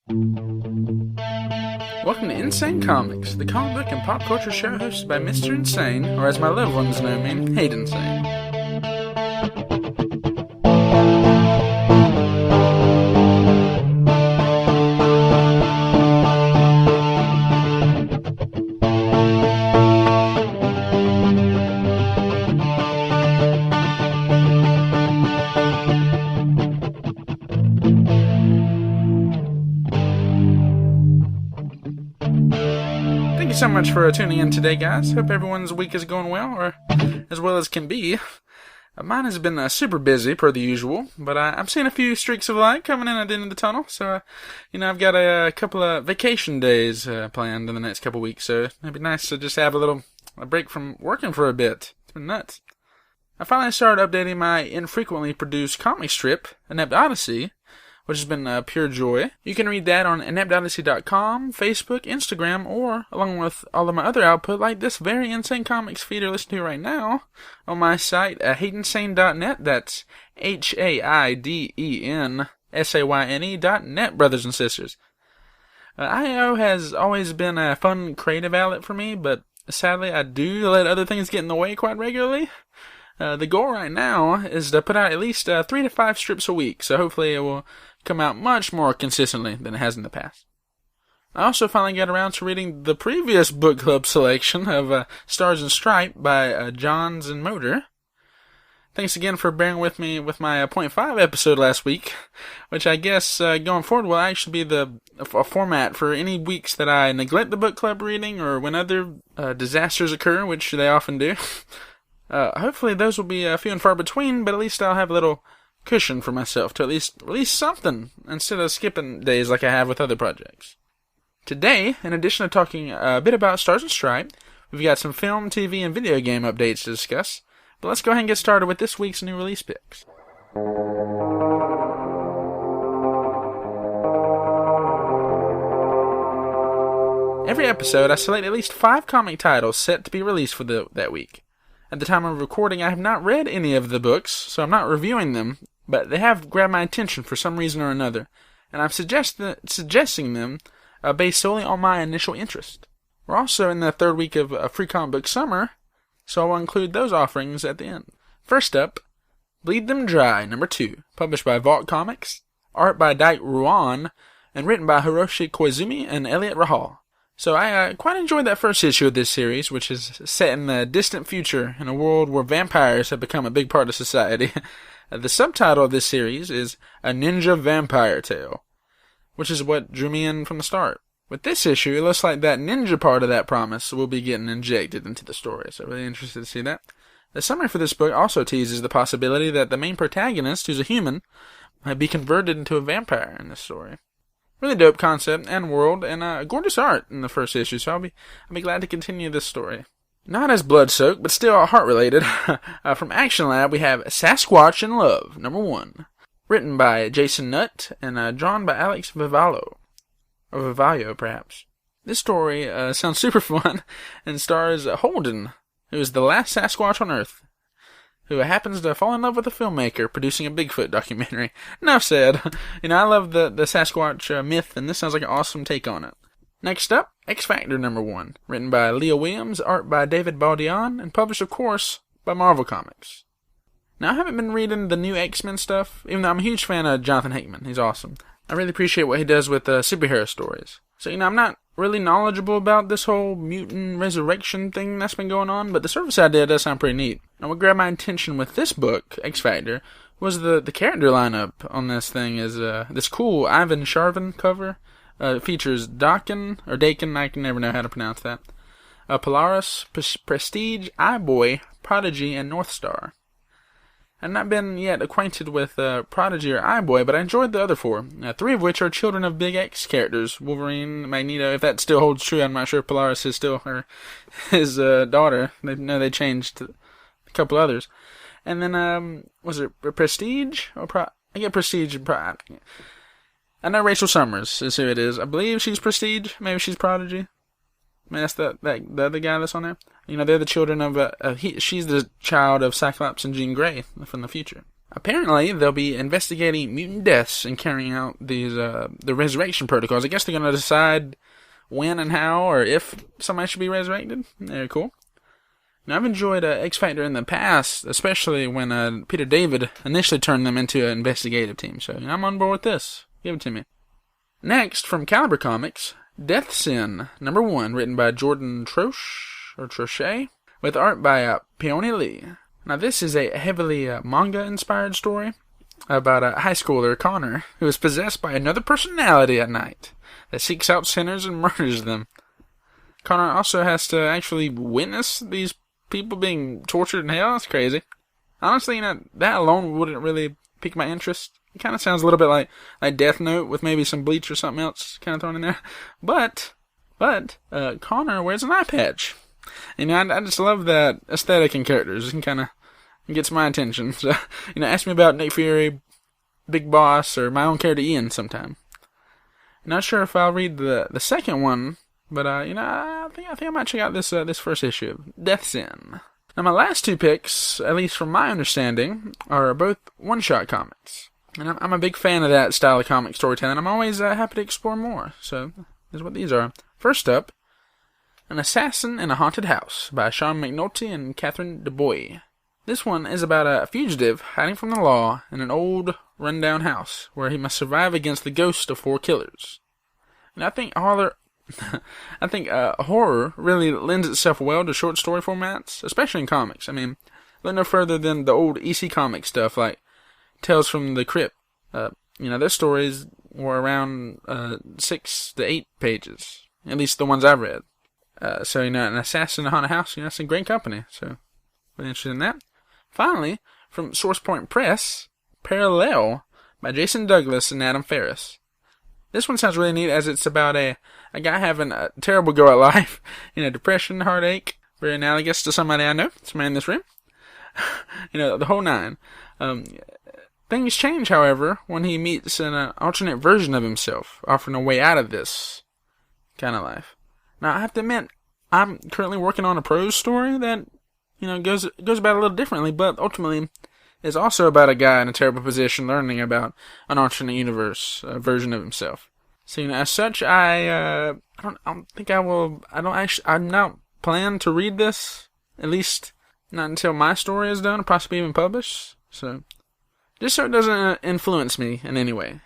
Welcome to Ensayne Comics, the comic book and pop culture show hosted by Mr. Ensayne, or as my loved ones know me, Haiden Sayne. Thank you so much for tuning in today, guys. Hope everyone's week is going well, or as well as can be. Mine has been super busy, per the usual, but I'm seeing a few streaks of light coming in at the end of the tunnel, so, I've got a couple of vacation days planned in the next couple weeks, so it'd be nice to just have a break from working for a bit. It's been nuts. I finally started updating my infrequently produced comic strip, Inept Odyssey, which has been pure joy. You can read that on ineptodyssey.com, Facebook, Instagram, or along with all of my other output, like this very Ensayne Comics feed you're listening to right now, on my site, haidensayne.net. That's HAIDENSAYNE.net, brothers and sisters. IO has always been a fun creative outlet for me, but sadly I do let other things get in the way quite regularly. The goal right now is to put out at least 3 to 5 strips a week, so hopefully it will come out much more consistently than it has in the past. I also finally got around to reading the previous book club selection of Stars and S.T.R.I.P.E. by Johns and Motor. Thanks again for bearing with me with my .5 episode last week, which I guess going forward will actually be a format for any weeks that I neglect the book club reading or when other disasters occur, which they often do. Hopefully those will be few and far between, but at least I'll have a little cushion for myself to at least release something instead of skipping days like I have with other projects. Today, in addition to talking a bit about Stars and S.T.R.I.P.E., we've got some film, TV, and video game updates to discuss, but let's go ahead and get started with this week's new release picks. Every episode, I select at least 5 comic titles set to be released for that week. At the time of recording, I have not read any of the books, so I'm not reviewing them, but they have grabbed my attention for some reason or another, and I'm suggesting them based solely on my initial interest. We're also in the 3rd week of Free Comic Book Summer, so I will include those offerings at the end. First up, Bleed Them Dry, number 2, published by Vault Comics, art by Dike Ruan, and written by Hiroshi Koizumi and Elliot Rahal. So I quite enjoyed that first issue of this series, which is set in the distant future in a world where vampires have become a big part of society. The subtitle of this series is A Ninja Vampire Tale, which is what drew me in from the start. With this issue, it looks like that ninja part of that promise will be getting injected into the story, so really interested to see that. The summary for this book also teases the possibility that the main protagonist, who's a human, might be converted into a vampire in this story. Really dope concept and world, and gorgeous art in the first issue, so I'll be glad to continue this story. Not as blood-soaked, but still heart-related. From Action Lab, we have Sasquatch in Love, number 1. Written by Jason Nutt, and drawn by Alex Vivallo. Or Vivallo, perhaps. This story sounds super fun, and stars Holden, who is the last Sasquatch on Earth, who happens to fall in love with a filmmaker producing a Bigfoot documentary. Enough said. I love the Sasquatch myth, and this sounds like an awesome take on it. Next up, X Factor number 1, written by Leah Williams, art by David Baldion, and published, of course, by Marvel Comics. Now, I haven't been reading the new X-Men stuff, even though I'm a huge fan of Jonathan Hickman. He's awesome. I really appreciate what he does with superhero stories. So, I'm not really knowledgeable about this whole mutant resurrection thing that's been going on, but the surface idea does sound pretty neat. Now, what grabbed my attention with this book, X Factor, was the character lineup on this thing is this cool Ivan Sharvin cover. Features Dakin, I can never know how to pronounce that. Polaris, Prestige, Eye-Boy, Prodigy, and Northstar. I've not been yet acquainted with Prodigy or Eye-Boy, but I enjoyed the other 4, 3 of which are children of Big X characters, Wolverine, Magneto. If that still holds true, I'm not sure if Polaris is still his daughter. They changed a couple others. And then, was it Prestige? I get Prestige and I know Rachel Summers is who it is. I believe she's Prestige. Maybe she's Prodigy. I mean, that's the other guy that's on there. They're the children of she's the child of Cyclops and Jean Grey from the future. apparently they'll be investigating mutant deaths and carrying out these the resurrection protocols. I guess they're going to decide when and how or if somebody should be resurrected. Very cool. Now, I've enjoyed X Factor in the past, especially when Peter David initially turned them into an investigative team. So I'm on board with this. Give it to me. Next, from Caliber Comics, Deathsyn, #1, written by Jordan Trochet, with art by Peony Lee. Now, this is a heavily manga-inspired story about a high schooler, Connor, who is possessed by another personality at night that seeks out sinners and murders them. Connor also has to actually witness these people being tortured in hell. That's crazy. Honestly, that alone wouldn't really pique my interest. It kind of sounds a little bit like Death Note with maybe some bleach or something else kind of thrown in there. But Connor wears an eye patch. I just love that aesthetic in characters. It kind of gets my attention. So, ask me about Nick Fury, Big Boss, or my own character Ian sometime. Not sure if I'll read the second one, but I think I might check out this first issue of Deathsyn. Now, my last two picks, at least from my understanding, are both one-shot comics. And I'm a big fan of that style of comic storytelling. I'm always happy to explore more. So, this is what these are. First up, An Assassin in a Haunted House by Sean McNulty and Catherine DeBoy. This one is about a fugitive hiding from the law in an old, rundown house where he must survive against the ghost of 4 killers. And I think horror really lends itself well to short story formats, especially in comics. Look no further than the old EC comic stuff like Tales from the Crypt. Their stories were around 6 to 8 pages, at least the ones I've read. An Assassin in a Haunted House, that's in great company. So, really interested in that. Finally, from Source Point Press, Parallel by Jason Douglas and Adam Ferris. This one sounds really neat as it's about a guy having a terrible go at life, depression, heartache, very analogous to somebody I know, somebody in this room. The whole nine. Things change, however, when he meets an alternate version of himself, offering a way out of this kind of life. Now, I have to admit, I'm currently working on a prose story that, goes about a little differently, but ultimately is also about a guy in a terrible position learning about an alternate universe version of himself. So, as such, I'm not planning to read this, at least not until my story is done, or possibly even published. So, just so it doesn't influence me in any way.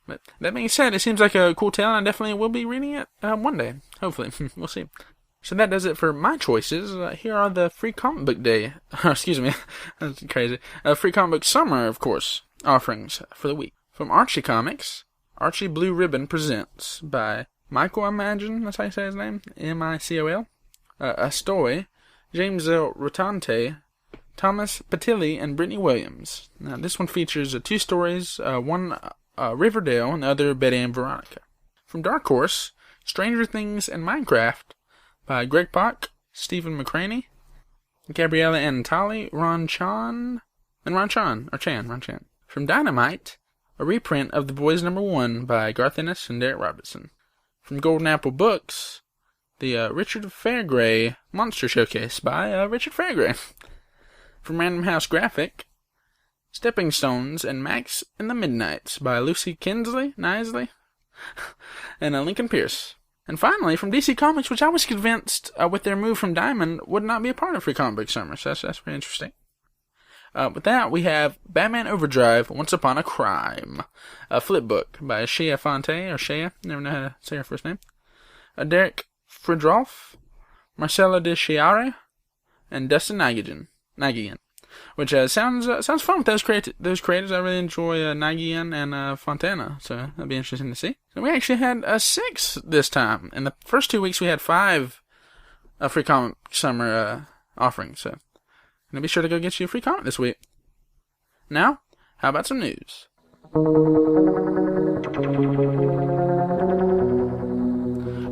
But that being said, it seems like a cool tale, and I definitely will be reading it one day. Hopefully. We'll see. So that does it for my choices. Here are the Free Comic Book Day. Excuse me. That's crazy. Free Comic Book Summer, of course, offerings for the week. From Archie Comics, Archie Blue Ribbon Presents by Michael, I imagine that's how you say his name. Micol. Astoy, James L. Rotante, Thomas Patilli, and Brittany Williams. Now, this one features 2 stories, one Riverdale and the other Betty and Veronica. From Dark Horse, Stranger Things and Minecraft by Greg Pak, Stephen McCraney, Gabriella Anatoli, Ron Chan. From Dynamite, a reprint of The Boys #1 by Garth Ennis and Derek Robertson. From Golden Apple Books, the Richard Fairgray Monster Showcase by Richard Fairgray. From Random House Graphic, Stepping Stones and Max in the Midnights by Lucy Nisley, and Lincoln Pierce. And finally, from DC Comics, which I was convinced with their move from Diamond would not be a part of Free Comic Book Summer, so that's very interesting. With that, we have Batman Overdrive, Once Upon a Crime, a flip book by Shea Fonte, never know how to say her first name, Derek Fridolf, Marcelo de Chiare, and Dustin Nagyan. Which sounds fun with those creators. I really enjoy Nagyan and Fontana, so that'll be interesting to see. So we actually had 6 this time. In the first 2 weeks, we had 5 Free Comic Summer offerings. So be sure to go get you a free comic this week. Now, how about some news?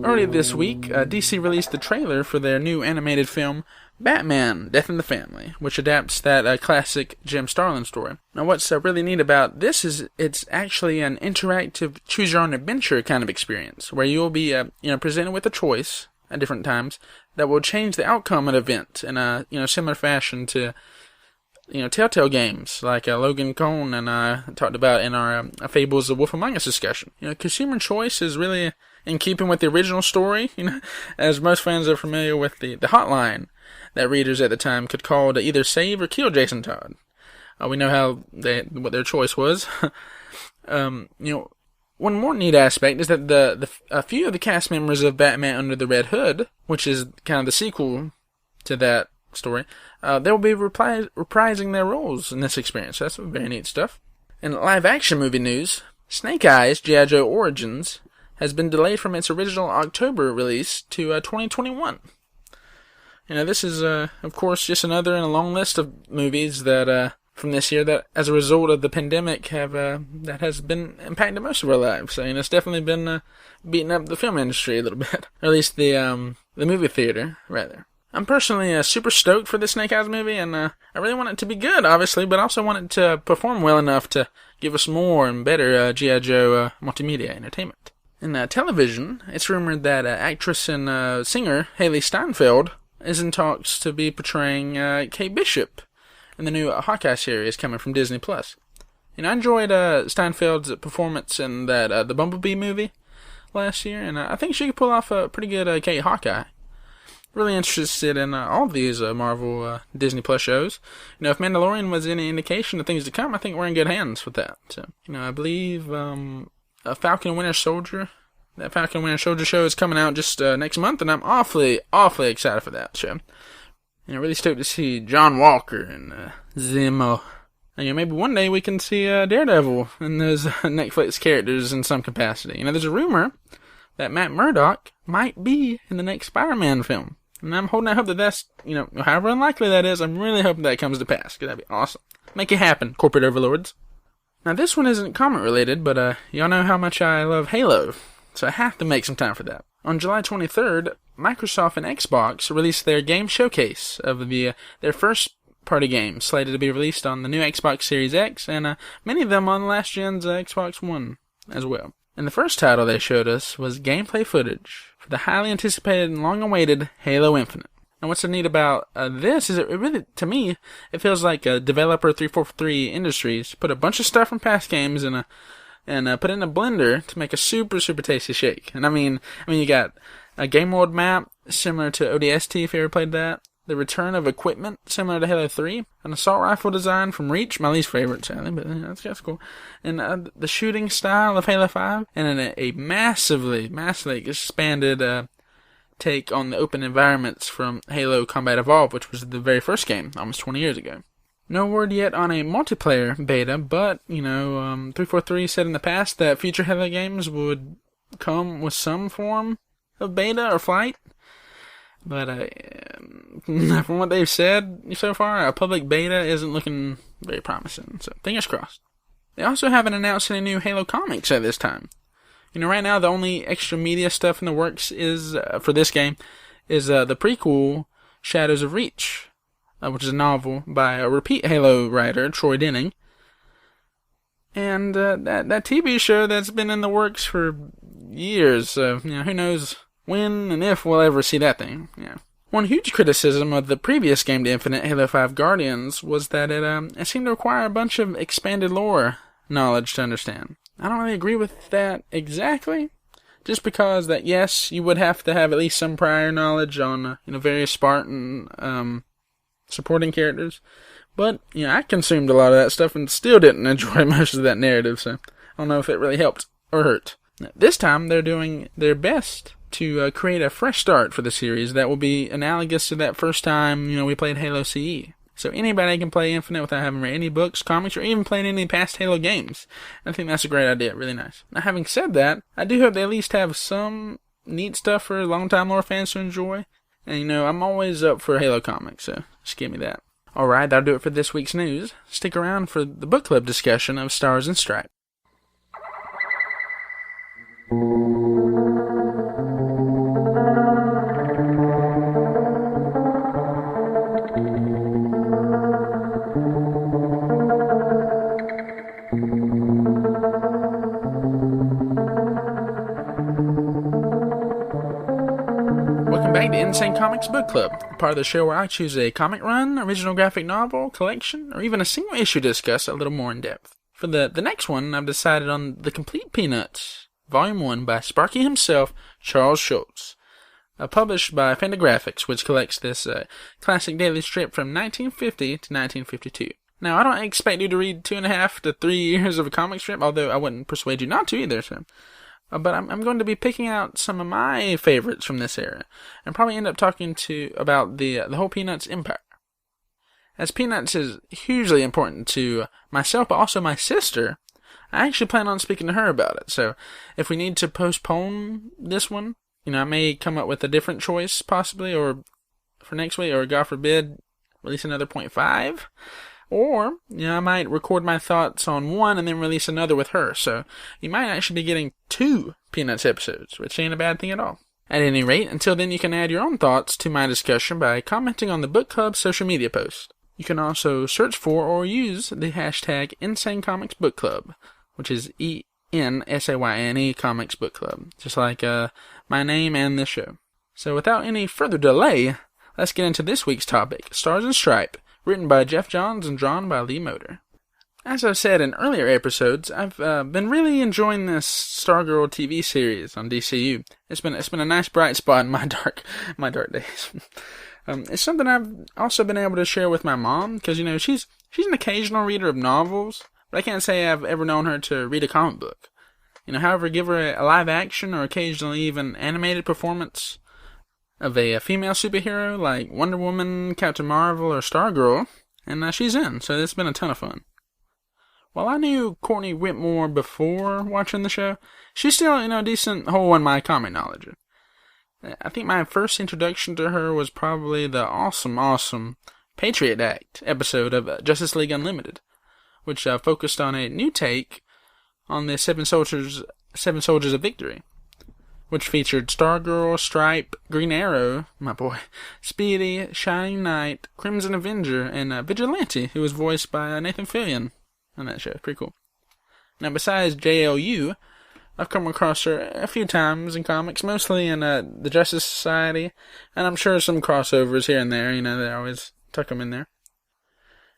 Earlier this week, DC released the trailer for their new animated film, Batman, Death in the Family, which adapts that classic Jim Starlin story. Now, what's really neat about this is it's actually an interactive choose-your-own-adventure kind of experience, where you'll be presented with a choice at different times that will change the outcome of an event in a similar fashion to Telltale games like Logan Cone and I talked about in our Fables of Wolf Among Us discussion. Consumer choice is really in keeping with the original story, as most fans are familiar with the hotline that readers at the time could call to either save or kill Jason Todd. We know what their choice was. One more neat aspect is that a few of the cast members of Batman Under the Red Hood, which is kind of the sequel to that story, they will be reprising their roles in this experience. That's very neat stuff. In live-action movie news, Snake Eyes, G.I. Joe Origins, has been delayed from its original October release to 2021. This is, of course, just another in a long list of movies that from this year that, as a result of the pandemic, that has been impacting most of our lives. So, it's definitely been beating up the film industry a little bit, or at least the movie theater, rather. I'm personally super stoked for the Snake Eyes movie, and I really want it to be good, obviously, but I also want it to perform well enough to give us more and better G.I. Joe multimedia entertainment. In television, it's rumored that actress and singer Haley Steinfeld is in talks to be portraying Kate Bishop in the new Hawkeye series coming from Disney+. I enjoyed Steinfeld's performance in that the Bumblebee movie last year, and I think she could pull off a pretty good Kate Hawkeye. Really interested in all of these Marvel Disney Plus shows. If Mandalorian was any indication of things to come, I think we're in good hands with that. So, I believe Falcon and Winter Soldier, that Falcon and Winter Soldier show is coming out just next month, and I'm awfully excited for that show. Really stoked to see John Walker and Zemo. Maybe one day we can see Daredevil and those Netflix characters in some capacity. There's a rumor that Matt Murdock might be in the next Spider-Man film. And I'm holding out hope that's, however unlikely that is, I'm really hoping that comes to pass, because that'd be awesome. Make it happen, corporate overlords. Now, this one isn't comic related, but y'all know how much I love Halo, so I have to make some time for that. On July 23rd, Microsoft and Xbox released their game showcase of their first-party games, slated to be released on the new Xbox Series X, and many of them on last gen's Xbox One as well. And the first title they showed us was gameplay footage for the highly anticipated and long-awaited Halo Infinite. And what's so neat about this is it really, to me, it feels like developer 343 Industries put a bunch of stuff from past games and put it in a blender to make a super, super tasty shake. And I mean, you got a game world map similar to ODST if you ever played that. The return of equipment similar to Halo 3. An assault rifle design from Reach, my least favorite, sadly, but that's cool. And the shooting style of Halo 5. And a massively expanded take on the open environments from Halo Combat Evolved, which was the very first game, almost 20 years ago. No word yet on a multiplayer beta, but, 343 said in the past that future Halo games would come with some form of beta or flight. But from what they've said so far, a public beta isn't looking very promising. So fingers crossed. They also haven't announced any new Halo comics at this time. Right now the only extra media stuff in the works is for this game is the prequel Shadows of Reach, which is a novel by a repeat Halo writer Troy Denning, and that TV show that's been in the works for years. So who knows when and if we'll ever see that thing. One huge criticism of the previous game to Infinite, Halo 5 Guardians, was that it seemed to require a bunch of expanded lore knowledge to understand. I don't really agree with that exactly, just because that, yes, you would have to have at least some prior knowledge on various Spartan supporting characters, but I consumed a lot of that stuff and still didn't enjoy most of that narrative, so I don't know if it really helped or hurt. This time they're doing their best to create a fresh start for the series that will be analogous to that first time, we played Halo CE. So anybody can play Infinite without having read any books, comics, or even played any past Halo games. I think that's a great idea, really nice. Now, having said that, I do hope they at least have some neat stuff for long-time lore fans to enjoy. And, I'm always up for Halo comics, so just give me that. Alright, that'll do it for this week's news. Stick around for the book club discussion of Stars and S.T.R.I.P.E. back to Ensayne Comics Book Club, part of the show where I choose a comic run, original graphic novel, collection, or even a single issue to discuss a little more in depth. For the next one, I've decided on The Complete Peanuts, Volume 1 by Sparky himself, Charles Schulz. Published by Fantagraphics, which collects this classic daily strip from 1950 to 1952. Now, I don't expect you to read 2.5 to 3 years of a comic strip, although I wouldn't persuade you not to either, so... but I'm going to be picking out some of my favorites from this era, and probably end up talking about the whole Peanuts empire. As Peanuts is hugely important to myself, but also my sister, I actually plan on speaking to her about it. So if we need to postpone this one, I may come up with a different choice possibly, or for next week, or God forbid, release another 0.5. Or, I might record my thoughts on one and then release another with her. So, you might actually be getting 2 Peanuts episodes, which ain't a bad thing at all. At any rate, until then you can add your own thoughts to my discussion by commenting on the book club social media post. You can also search for or use the hashtag Ensayne Comics Book Club, which is ENSAYNE Comics Book Club, just like my name and this show. So without any further delay, let's get into this week's topic, Stars and S.T.R.I.P.E, written by Jeff Johns and drawn by Lee Moder. As I've said in earlier episodes, I've been really enjoying this Stargirl TV series on DCU. It's been a nice bright spot in my dark days. It's something I've also been able to share with my mom, because she's an occasional reader of novels, but I can't say I've ever known her to read a comic book. However, give her a live action or occasionally even animated performance of a female superhero like Wonder Woman, Captain Marvel, or Stargirl, and she's in, so it's been a ton of fun. While I knew Courtney Whitmore before watching the show, she's still, a decent hole in my comic knowledge. I think my first introduction to her was probably the awesome Patriot Act episode of Justice League Unlimited, which focused on a new take on the Seven Soldiers of Victory, which featured Stargirl, S.T.R.I.P.E, Green Arrow, my boy, Speedy, Shining Knight, Crimson Avenger, and Vigilante, who was voiced by Nathan Fillion on that show. Pretty cool. Now, besides JLU, I've come across her a few times in comics, mostly in the Justice Society, and I'm sure some crossovers here and there, they always tuck them in there.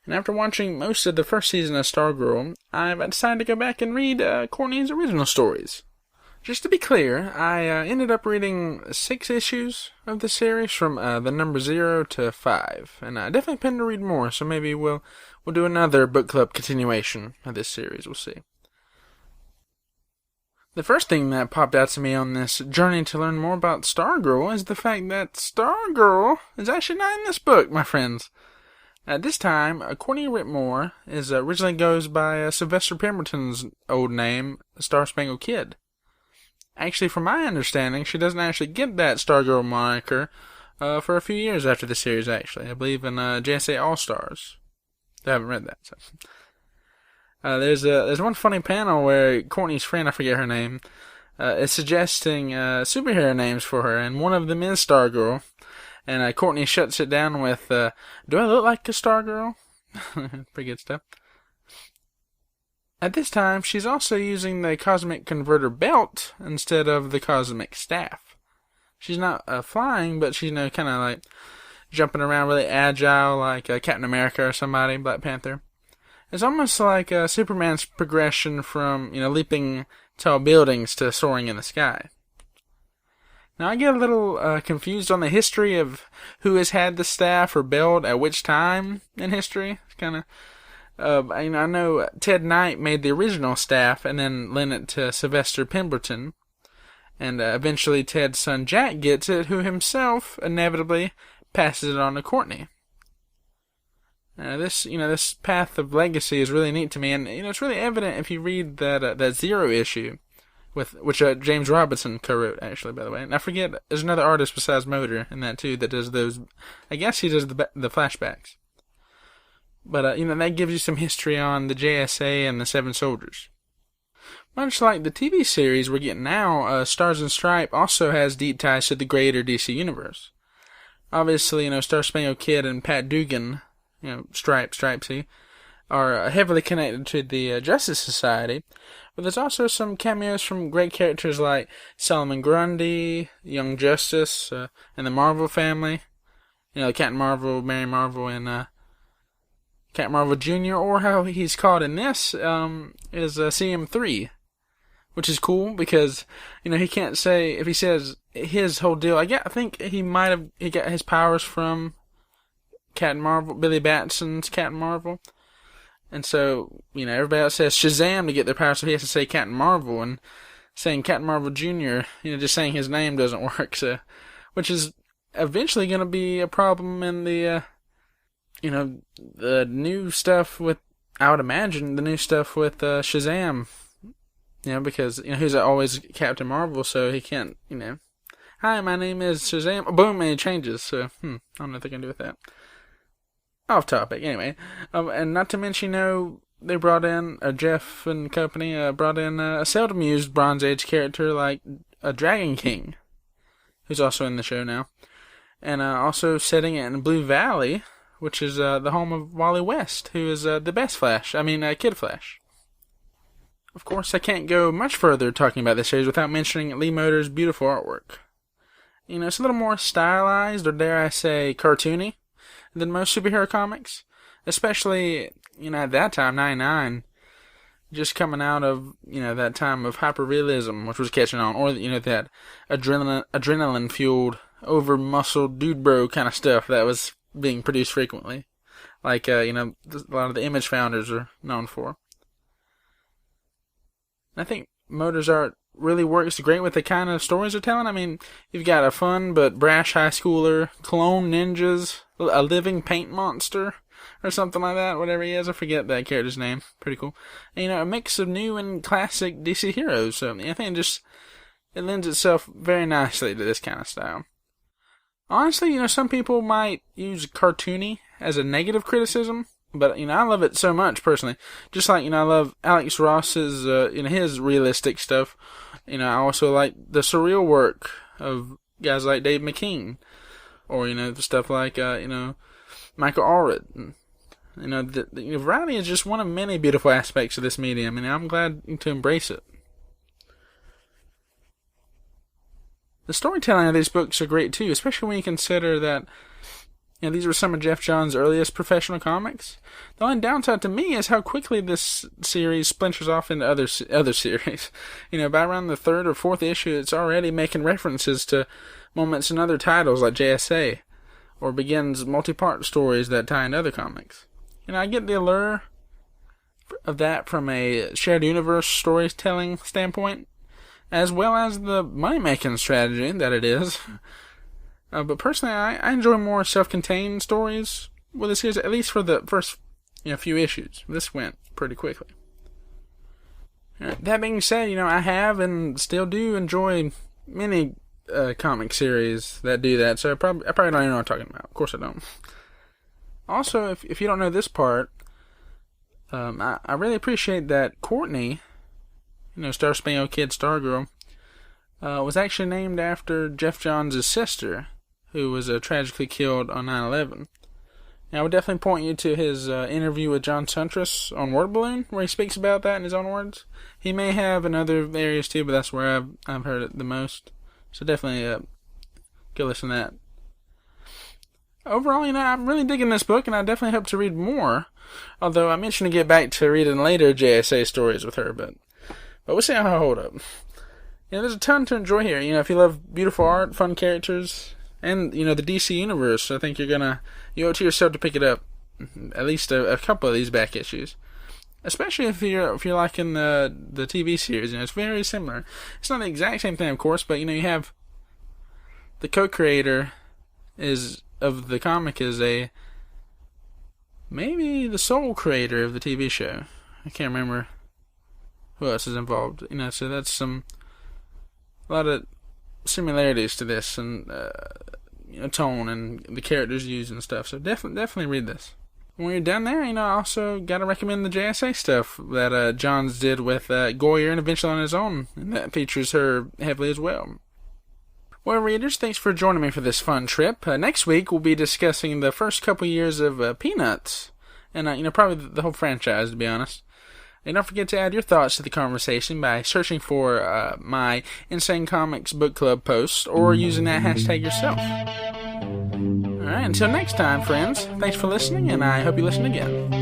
And after watching most of the first season of Stargirl, I've decided to go back and read Courtney's original stories. Just to be clear, I ended up reading 6 issues of the series from the number 0 to 5, and I definitely plan to read more, so maybe we'll do another book club continuation of this series, we'll see. The first thing that popped out to me on this journey to learn more about Stargirl is the fact that Stargirl is actually not in this book, my friends. At this time, Courtney Whitmore originally goes by Sylvester Pemberton's old name, Star Spangled Kid. Actually, from my understanding, she doesn't actually get that Stargirl moniker for a few years after the series, actually. I believe in JSA All-Stars. I haven't read that, so... There's one funny panel where Courtney's friend, I forget her name, is suggesting superhero names for her, and one of them is Stargirl. And Courtney shuts it down with, do I look like a Stargirl? Pretty good stuff. At this time, she's also using the Cosmic Converter belt instead of the Cosmic Staff. She's not flying, but she's, kind of like jumping around really agile like Captain America or somebody, Black Panther. It's almost like Superman's progression from, leaping tall buildings to soaring in the sky. Now, I get a little confused on the history of who has had the staff or belt at which time in history. It's kind of... I know Ted Knight made the original staff and then lent it to Sylvester Pemberton. And eventually Ted's son Jack gets it, who himself inevitably passes it on to Courtney. This path of legacy is really neat to me, and it's really evident if you read that Zero issue, which James Robinson co-wrote, actually, by the way. And I forget, there's another artist besides Moder in that too that does those. I guess he does the flashbacks. But that gives you some history on the JSA and the Seven Soldiers. Much like the TV series we're getting now, Stars and S.T.R.I.P.E also has deep ties to the greater DC universe. Obviously, Star Spangled Kid and Pat Dugan, Stripe, see, are heavily connected to the Justice Society. But there's also some cameos from great characters like Solomon Grundy, Young Justice, and the Marvel family. You know, Captain Marvel, Mary Marvel, and Captain Marvel Jr., or how he's called in this, is CM3. Which is cool because, you know, he can't say, if he says his whole deal, I think he got his powers from Captain Marvel, Billy Batson's Captain Marvel. And so, you know, everybody else says Shazam to get their powers, so he has to say Captain Marvel, and saying Captain Marvel Jr., you know, just saying his name doesn't work, so, which is eventually going to be a problem in the, you know, the new stuff with, I would imagine, the new stuff with Shazam. You know, because, you know, he's always Captain Marvel, so he can't, you know, hi, my name is Shazam, boom, and he changes, so, I don't know what they're going to do with that. Off topic, anyway. And not to mention, you know, they brought in, Jeff and company, brought in a seldom used Bronze Age character like a Dragon King, who's also in the show now. And also setting it in Blue Valley, which is the home of Wally West, who is the best Flash, Kid Flash. Of course, I can't go much further talking about this series without mentioning Lee Moder's beautiful artwork. You know, it's a little more stylized, or dare I say, cartoony, than most superhero comics. Especially, you know, at that time, 99, just coming out of, you know, that time of hyperrealism, which was catching on, or, you know, that adrenaline-fueled, over-muscled dude bro kind of stuff that was being produced frequently. Like, you know, a lot of the Image founders are known for. I think Moder's art really works great with the kind of stories they're telling. I mean, you've got a fun but brash high schooler, clone ninjas, a living paint monster, or something like that, whatever he is. I forget that character's name. Pretty cool. And, you know, a mix of new and classic DC heroes. So I think it lends itself very nicely to this kind of style. Honestly, you know, some people might use cartoony as a negative criticism. But, you know, I love it so much, personally. Just like, you know, I love Alex Ross's, you know, his realistic stuff. You know, I also like the surreal work of guys like Dave McKean. Or, you know, the stuff like, you know, Michael Allred. You know, the variety is just one of many beautiful aspects of this medium, and I'm glad to embrace it. The storytelling of these books are great, too, especially when you consider that, you know, these were some of Jeff Johns' earliest professional comics. The only downside to me is how quickly this series splinters off into other series. You know, by around the third or fourth issue, it's already making references to moments in other titles like JSA, or begins multi-part stories that tie into other comics. You know, I get the allure of that from a shared universe storytelling standpoint, as well as the money-making strategy that it is. But personally, I enjoy more self-contained stories with the series, at least for the first, you know, few issues. This went pretty quickly. That being said, you know, I have and still do enjoy many comic series that do that, so I probably don't even know what I'm talking about. Of course I don't. Also, if you don't know this part, I really appreciate that Courtney, you know, Star Spangled Kid, Stargirl, was actually named after Jeff Johns' sister, who was tragically killed on 9/11. Now, I would definitely point you to his interview with John Suntress on Word Balloon, where he speaks about that in his own words. He may have in other areas too, but that's where I've heard it the most. So definitely go listen to that. Overall, you know, I'm really digging this book, and I definitely hope to read more. Although I mentioned to get back to reading later JSA stories with her, but we'll see how I hold up. You know, there's a ton to enjoy here. You know, if you love beautiful art, fun characters, and, you know, the DC universe, I think you owe it to yourself to pick it up. At least a couple of these back issues. Especially if you're liking the TV series. You know, it's very similar. It's not the exact same thing, of course, but, you know, you have the co-creator of the comic is maybe the sole creator of the TV show. I can't remember who else is involved. You know, so that's a lot of similarities to this, and you know, tone and the characters used and stuff. So definitely read this. When you're done there, you know, I also gotta recommend the JSA stuff that Johns did with Goyer and eventually on his own, and that features her heavily as well. Well, readers, thanks for joining me for this fun trip. Next week, we'll be discussing the first couple years of Peanuts, and probably the whole franchise, to be honest. And don't forget to add your thoughts to the conversation by searching for my Ensayne Comics Book Club post or using that hashtag yourself. Alright, until next time, friends, thanks for listening, and I hope you listen again.